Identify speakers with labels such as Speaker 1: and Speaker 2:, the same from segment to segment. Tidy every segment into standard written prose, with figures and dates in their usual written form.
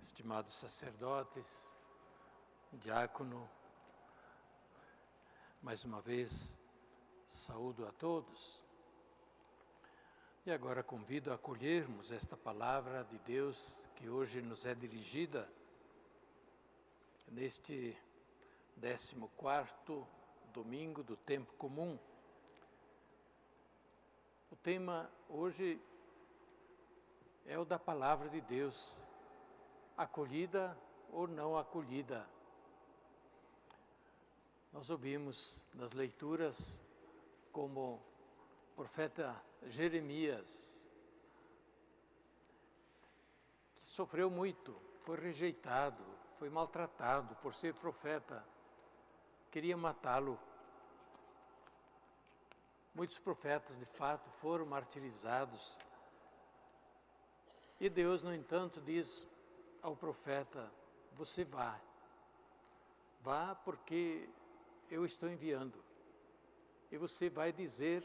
Speaker 1: estimados sacerdotes, diácono, mais uma vez saúdo a todos. E agora convido a acolhermos esta palavra de Deus que hoje nos é dirigida neste 14º domingo do tempo comum. O tema hoje é o da palavra de Deus, acolhida ou não acolhida. Nós ouvimos nas leituras como o profeta Jeremias, que sofreu muito, foi rejeitado, foi maltratado por ser profeta, queria matá-lo. Muitos profetas, de fato, foram martirizados. E Deus, no entanto, diz ao profeta: você vá porque eu estou enviando. E você vai dizer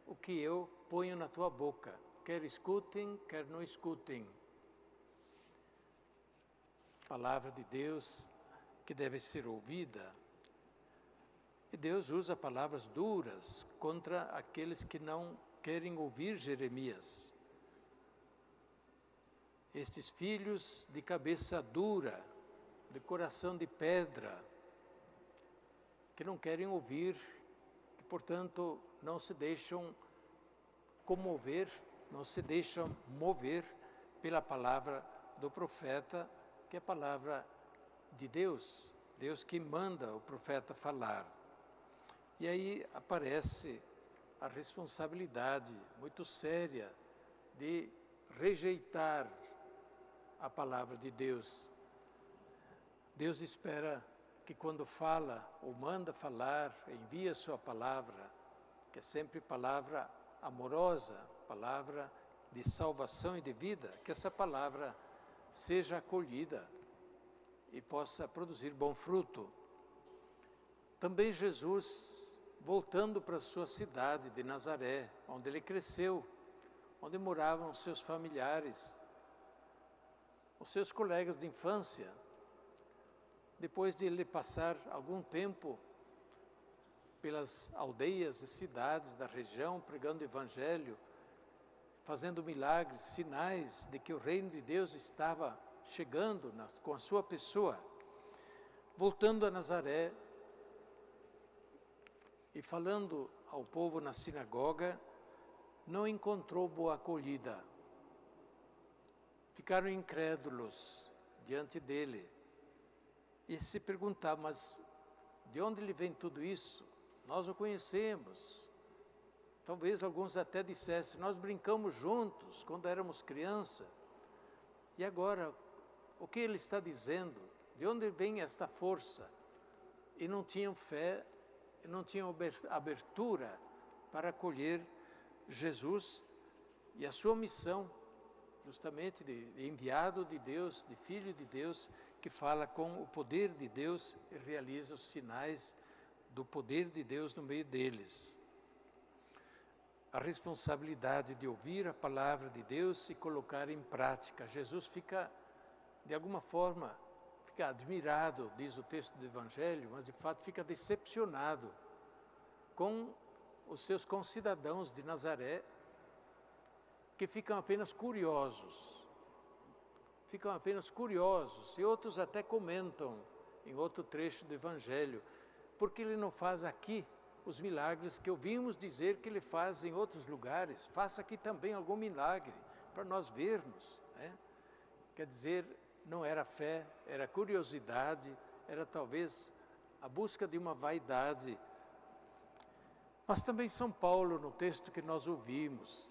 Speaker 1: o que eu ponho na tua boca, quer escutem, quer não escutem. Palavra de Deus que deve ser ouvida. E Deus usa palavras duras contra aqueles que não querem ouvir Jeremias. Estes filhos de cabeça dura, de coração de pedra, que não querem ouvir, que portanto não se deixam comover, não se deixam mover pela palavra do profeta, que é a palavra de Deus, Deus que manda o profeta falar. E aí aparece a responsabilidade muito séria de rejeitar a palavra de Deus. Deus espera que quando fala ou manda falar, envia sua palavra, que é sempre palavra amorosa, palavra de salvação e de vida, que essa palavra seja acolhida e possa produzir bom fruto. Também Jesus, voltando para a sua cidade de Nazaré, onde ele cresceu, onde moravam seus familiares, os seus colegas de infância, depois de ele passar algum tempo pelas aldeias e cidades da região, pregando o Evangelho, fazendo milagres, sinais de que o reino de Deus estava chegando com a sua pessoa, voltando a Nazaré e falando ao povo na sinagoga, não encontrou boa acolhida. Ficaram incrédulos diante dele e se perguntavam: mas de onde lhe vem tudo isso? Nós o conhecemos. Talvez alguns até dissessem: nós brincamos juntos quando éramos criança. E agora, o que ele está dizendo? De onde vem esta força? E não tinham fé, e não tinham abertura para acolher Jesus e a sua missão, justamente de enviado de Deus, de filho de Deus, que fala com o poder de Deus e realiza os sinais do poder de Deus no meio deles. A responsabilidade de ouvir a palavra de Deus e colocar em prática. Jesus fica, de alguma forma, fica admirado, diz o texto do Evangelho, mas de fato fica decepcionado com os seus concidadãos de Nazaré, que ficam apenas curiosos, e outros até comentam em outro trecho do Evangelho: porque ele não faz aqui os milagres que ouvimos dizer que ele faz em outros lugares, faça aqui também algum milagre, para nós vermos, né? Quer dizer, não era fé, era curiosidade, era talvez a busca de uma vaidade. Mas também São Paulo, no texto que nós ouvimos,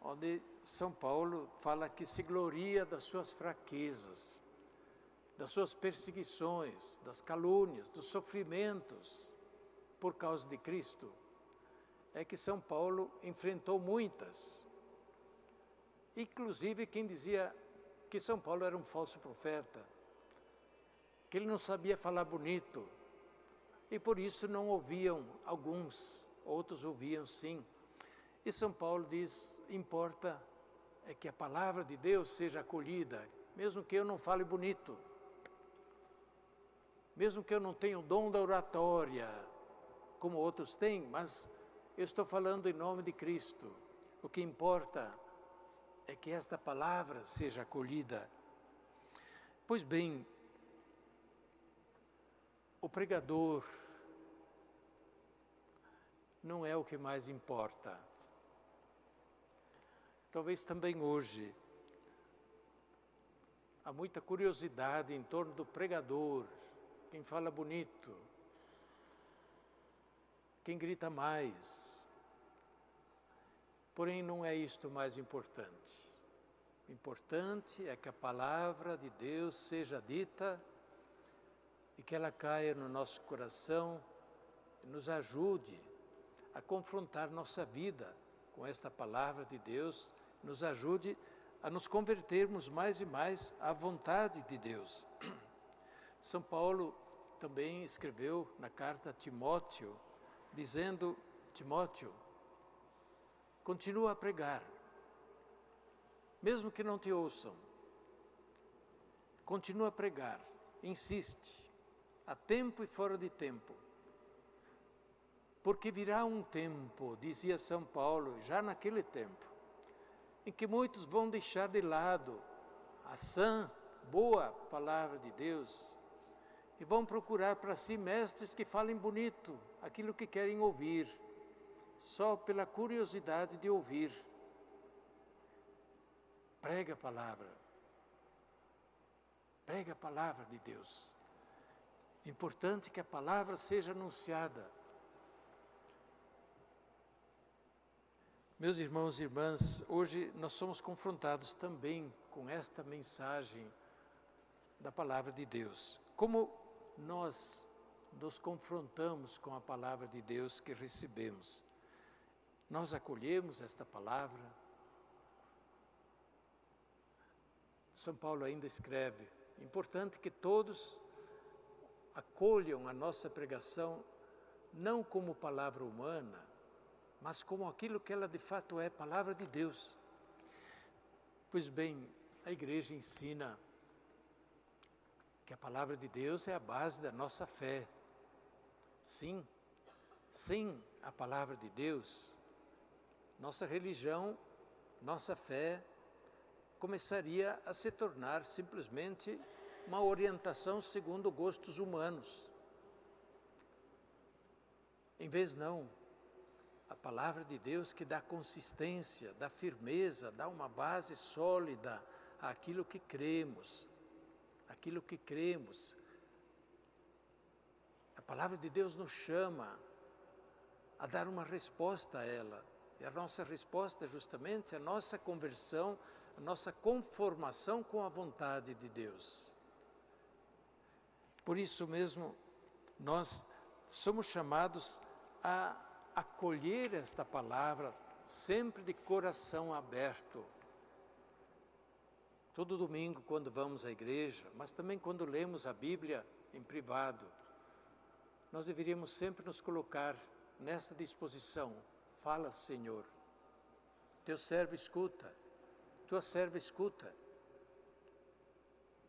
Speaker 1: onde São Paulo fala que se gloria das suas fraquezas, das suas perseguições, das calúnias, dos sofrimentos por causa de Cristo. É que São Paulo enfrentou muitas. Inclusive quem dizia que São Paulo era um falso profeta, que ele não sabia falar bonito, e por isso não ouviam alguns, outros ouviam sim. E São Paulo diz: importa é que a palavra de Deus seja acolhida, mesmo que eu não fale bonito, mesmo que eu não tenha o dom da oratória, como outros têm, mas eu estou falando em nome de Cristo. O que importa é que esta palavra seja acolhida. Pois bem, o pregador não é o que mais importa. Talvez também hoje há muita curiosidade em torno do pregador, quem fala bonito, quem grita mais. Porém, não é isto o mais importante. O importante é que a palavra de Deus seja dita e que ela caia no nosso coração e nos ajude a confrontar nossa vida com esta palavra de Deus, nos ajude a nos convertermos mais e mais à vontade de Deus. São Paulo também escreveu na carta a Timóteo, dizendo: Timóteo, continua a pregar, mesmo que não te ouçam. Continua a pregar, insiste, a tempo e fora de tempo. Porque virá um tempo, dizia São Paulo, já naquele tempo, em que muitos vão deixar de lado a sã, boa palavra de Deus e vão procurar para si mestres que falem bonito, aquilo que querem ouvir, só pela curiosidade de ouvir. Prega a palavra. Prega a palavra de Deus. Importante que a palavra seja anunciada. Meus irmãos e irmãs, hoje nós somos confrontados também com esta mensagem da palavra de Deus. Como nós nos confrontamos com a palavra de Deus que recebemos? Nós acolhemos esta palavra? São Paulo ainda escreve: importante que todos acolham a nossa pregação não como palavra humana, mas como aquilo que ela de fato é, palavra de Deus. Pois bem, a igreja ensina que a palavra de Deus é a base da nossa fé. Sim, sem a palavra de Deus, nossa religião, nossa fé, começaria a se tornar simplesmente uma orientação segundo gostos humanos. Em vez não, a palavra de Deus que dá consistência, dá firmeza, dá uma base sólida àquilo que cremos. Aquilo que cremos. A palavra de Deus nos chama a dar uma resposta a ela. E a nossa resposta é justamente a nossa conversão, a nossa conformação com a vontade de Deus. Por isso mesmo, nós somos chamados a acolher esta palavra sempre de coração aberto. Todo domingo, quando vamos à igreja, mas também quando lemos a Bíblia em privado, nós deveríamos sempre nos colocar nesta disposição. Fala, Senhor. Teu servo escuta. Tua serva escuta.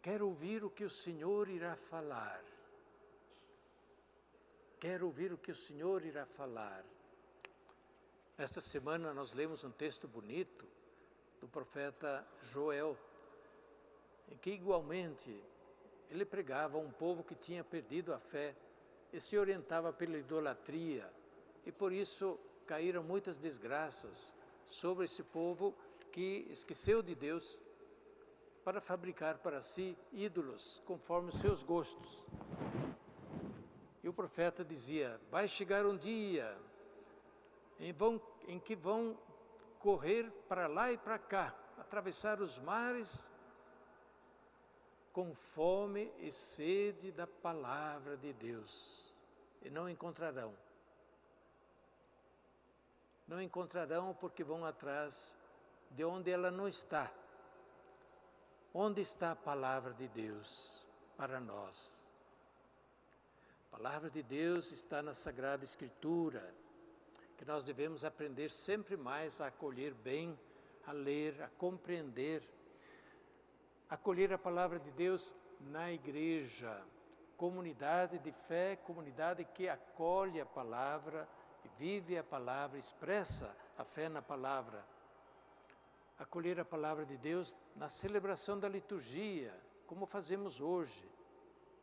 Speaker 1: Quero ouvir o que o Senhor irá falar. Quero ouvir o que o Senhor irá falar. Esta semana nós lemos um texto bonito do profeta Joel, em que igualmente ele pregava a um povo que tinha perdido a fé e se orientava pela idolatria, e por isso caíram muitas desgraças sobre esse povo que esqueceu de Deus para fabricar para si ídolos conforme os seus gostos. E o profeta dizia: vai chegar um dia em que vão correr para lá e para cá, atravessar os mares com fome e sede da palavra de Deus, e não encontrarão. Não encontrarão porque vão atrás de onde ela não está. Onde está a palavra de Deus para nós? A palavra de Deus está na Sagrada Escritura, que nós devemos aprender sempre mais a acolher bem, a ler, a compreender, Acolher a palavra de Deus na igreja, comunidade de fé, comunidade que acolhe a palavra, vive a palavra, expressa a fé na palavra. Acolher a palavra de Deus na celebração da liturgia, como fazemos hoje.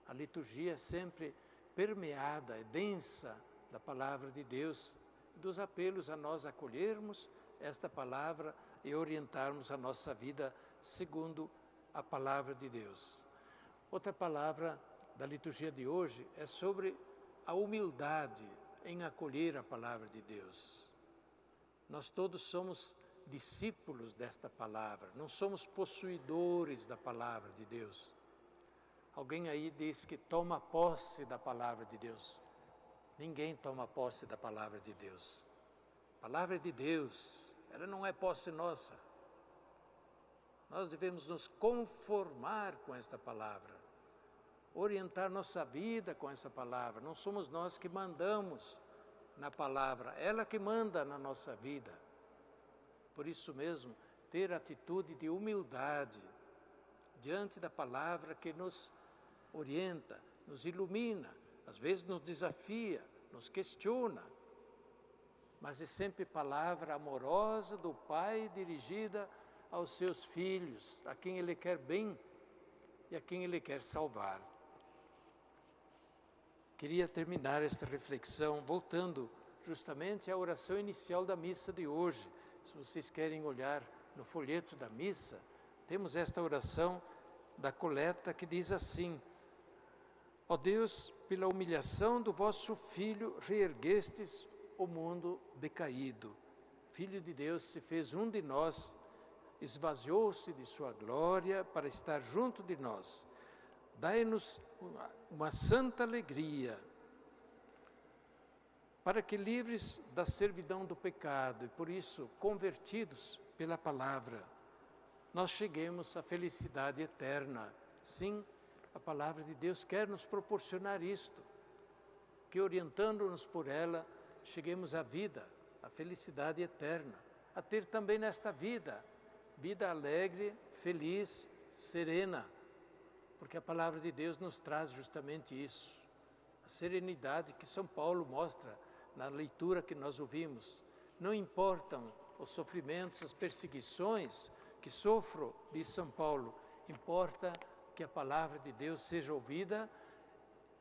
Speaker 1: A liturgia é sempre permeada, é densa da palavra de Deus, dos apelos a nós acolhermos esta palavra e orientarmos a nossa vida segundo a palavra de Deus. Outra palavra da liturgia de hoje é sobre a humildade em acolher a palavra de Deus. Nós todos somos discípulos desta palavra, não somos possuidores da palavra de Deus. Alguém aí diz que toma posse da palavra de Deus. Ninguém toma posse da palavra de Deus. A palavra é de Deus, ela não é posse nossa. Nós devemos nos conformar com esta palavra, orientar nossa vida com essa palavra. Não somos nós que mandamos na palavra, ela que manda na nossa vida. Por isso mesmo, ter atitude de humildade diante da palavra que nos orienta, nos ilumina, às vezes nos desafia, nos questiona, mas é sempre palavra amorosa do Pai dirigida aos seus filhos, a quem Ele quer bem e a quem Ele quer salvar. Queria terminar esta reflexão voltando justamente à oração inicial da missa de hoje. Se vocês querem olhar no folheto da missa, temos esta oração da coleta que diz assim: ó Deus, pela humilhação do vosso Filho, reerguestes o mundo decaído. Filho de Deus se fez um de nós, esvaziou-se de sua glória para estar junto de nós. Dai-nos uma santa alegria, para que, livres da servidão do pecado e por isso convertidos pela palavra, nós cheguemos à felicidade eterna. Sim, a palavra de Deus quer nos proporcionar isto, que orientando-nos por ela, cheguemos à vida, à felicidade eterna, a ter também nesta vida alegre, feliz, serena, porque a palavra de Deus nos traz justamente isso, a serenidade que São Paulo mostra na leitura que nós ouvimos. Não importam os sofrimentos, as perseguições que sofro, diz São Paulo, importa que a palavra de Deus seja ouvida,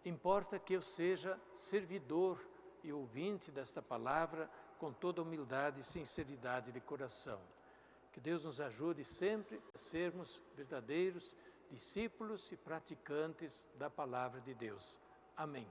Speaker 1: importa que eu seja servidor e ouvinte desta palavra com toda humildade e sinceridade de coração. Que Deus nos ajude sempre a sermos verdadeiros discípulos e praticantes da palavra de Deus. Amém.